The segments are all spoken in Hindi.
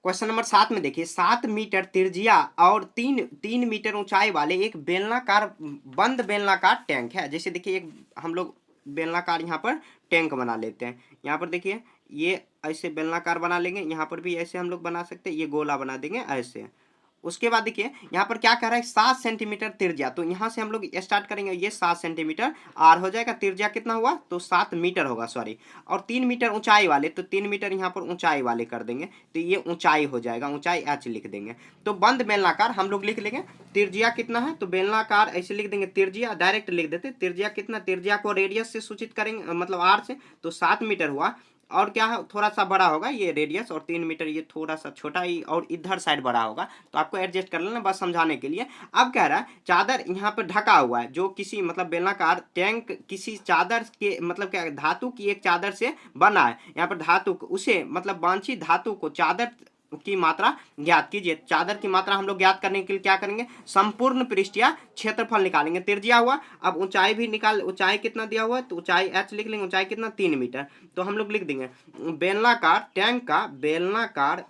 क्वेश्चन नंबर 7 में देखिए, 7 मीटर त्रिज्या और 3 मीटर ऊंचाई वाले एक बेलनाकार बंद बेलनाकार टैंक है। जैसे देखिए एक हम लोग बेलनाकार यहाँ पर टैंक बना लेते हैं। यहाँ पर देखिए ये ऐसे बेलनाकार बना लेंगे, यहाँ पर भी ऐसे हम लोग बना सकते हैं, ये गोला बना देंगे ऐसे। उसके बाद देखिए यहाँ पर क्या कह रहा है, 7 सेंटीमीटर त्रिज्या। तो यहाँ से हम लोग स्टार्ट करेंगे, ये 7 सेंटीमीटर आर हो जाएगा, त्रिज्या कितना हुआ तो 7 मीटर होगा, सॉरी। और 3 मीटर ऊंचाई वाले, तो 3 मीटर यहाँ पर ऊंचाई वाले कर देंगे, तो ये ऊंचाई हो जाएगा, ऊंचाई एच लिख देंगे। तो बंद बेलनाकार हम लोग लिख लेंगे, त्रिज्या कितना है तो बेलनाकार ऐसे लिख देंगे, त्रिज्या डायरेक्ट लिख देते, त्रिज्या कितना, त्रिज्या को रेडियस से सूचित करेंगे, मतलब आर से, तो 7 मीटर हुआ। और क्या है, थोड़ा सा बड़ा होगा ये रेडियस, और 3 मीटर ये थोड़ा सा छोटा ही, और इधर साइड बड़ा होगा, तो आपको एडजस्ट कर लेना बस समझाने के लिए। अब कह रहा है चादर यहाँ पर ढका हुआ है, जो किसी मतलब बेलनाकार टैंक किसी चादर के मतलब क्या धातु की एक चादर से बना है। यहाँ पर धातु उसे मतलब वांछित धातु को चादर की मात्रा ज्ञात कीजिए। चादर की मात्रा हम लोग ज्ञात करने के लिए क्या करेंगे, संपूर्ण पृष्ठीय क्षेत्रफल निकालेंगे। त्रिज्या हुआ, अब ऊंचाई भी निकाल, ऊंचाई कितना दिया हुआ है तो ऊंचाई एच लिख लेंगे, ऊंचाई कितना 3 मीटर। तो हम लोग लिख देंगे बेलनाकार टैंक का, बेलनाकार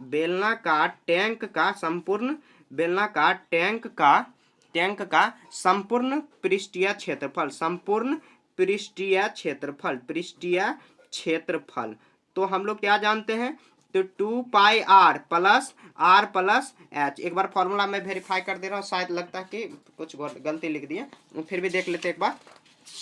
टैंक का संपूर्ण, बेलनाकार टैंक का संपूर्ण पृष्ठीय क्षेत्रफल, संपूर्ण पृष्ठीय क्षेत्रफल, पृष्ठीय क्षेत्रफल। तो हम लोग क्या जानते हैं, तो 2 पाई आर प्लस एच। एक बार फॉर्मूला में वेरीफाई कर दे रहा हूँ, शायद लगता है कि कुछ गलती लिख दिया, फिर भी देख लेते एक बार।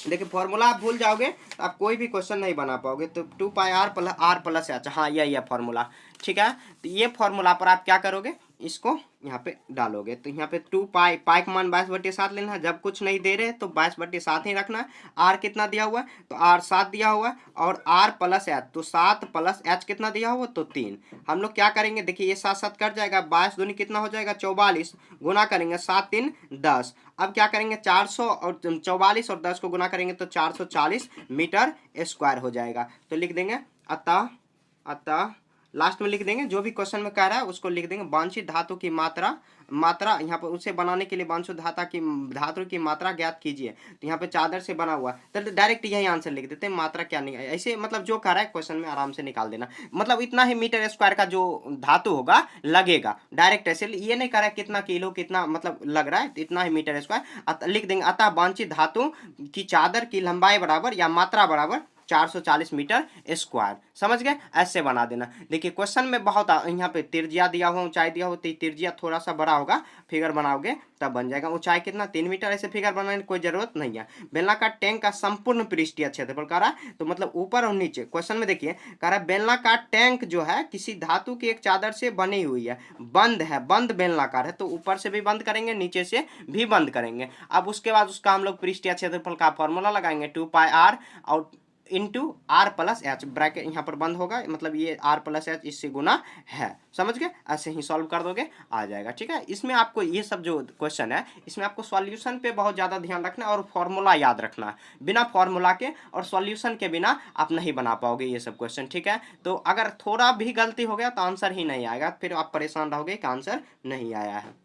देखिए फॉर्मूला आप भूल जाओगे तो आप कोई भी क्वेश्चन नहीं बना पाओगे। तो 2 पाई आर प्लस एच, हाँ यही है फॉर्मूला, ठीक है। तो ये फॉर्मूला पर आप क्या करोगे, इसको यहाँ पे डालोगे, तो यहाँ पे 2 पाई का मान 22/7 लेना है। जब कुछ नहीं दे रहे तो 22/7 ही रखना है। आर कितना दिया हुआ है तो आर 7 दिया हुआ है, और आर प्लस एच, तो 7 प्लस एच कितना दिया हुआ तो 3। हम लोग क्या करेंगे, देखिए ये 7 7 कट जाएगा, 22 दूनी कितना हो जाएगा 44, गुना करेंगे 7 3 10। अब क्या करेंगे 400 और 44 और 10 को गुना करेंगे तो 440 मीटर स्क्वायर हो जाएगा। तो लिख देंगे अतः लास्ट में लिख देंगे जो भी क्वेश्चन में कह रहा है उसको लिख देंगे, वांछित धातु की मात्रा यहाँ पर उसे बनाने के लिए वांछित धातु की मात्रा ज्ञात कीजिए। तो यहाँ पे चादर से बना हुआ, तो डायरेक्ट यही आंसर लिख देते हैं, मात्रा क्या नहीं है ऐसे, मतलब जो कह रहा है क्वेश्चन में आराम से निकाल देना। मतलब इतना ही मीटर स्क्वायर का जो धातु होगा लगेगा, डायरेक्ट ऐसे ये नहीं कह रहा है कितना किलो कितना मतलब लग रहा है, इतना ही मीटर स्क्वायर लिख देंगे। अतः वांछित धातु की चादर की लंबाई बराबर या मात्रा बराबर 440 मीटर स्क्वायर। समझ गए, ऐसे बना देना। देखिए क्वेश्चन में बहुत यहाँ पे त्रिज्या दिया हुआ, ऊंचाई दिया हुआ, तो त्रिज्या थोड़ा सा बड़ा होगा, फिगर बनाओगे तब बन जाएगा। ऊंचाई कितना 3 मीटर, ऐसे फिगर बनाने की कोई जरूरत नहीं है। बेलनाकार टैंक का संपूर्ण पृष्ठीय क्षेत्रफल कह रहा है, तो मतलब ऊपर और नीचे। क्वेश्चन में देखिए कह रहा है बेलनाकार टैंक जो है किसी धातु की एक चादर से बनी हुई है, बंद है, बंद बेलनाकार है, तो ऊपर से भी बंद करेंगे नीचे से भी बंद करेंगे। अब उसके बाद उसका हम लोग पृष्ठीय क्षेत्रफल का फॉर्मूला लगाएंगे, 2 पाई आर और into r plus h, bracket यहाँ पर बंद होगा, मतलब ये आर प्लस एच इससे गुना है। समझ गए, ऐसे ही सॉल्व कर दोगे आ जाएगा, ठीक है। इसमें आपको ये सब जो क्वेश्चन है इसमें आपको सॉल्यूशन पे बहुत ज़्यादा ध्यान रखना है और फॉर्मूला याद रखना है। बिना फॉर्मूला के और सॉल्यूशन के बिना आप नहीं बना पाओगे ये सब क्वेश्चन, ठीक है। तो अगर थोड़ा भी गलती हो गया तो आंसर ही नहीं आएगा, फिर आप परेशान रहोगे कि आंसर नहीं आया है।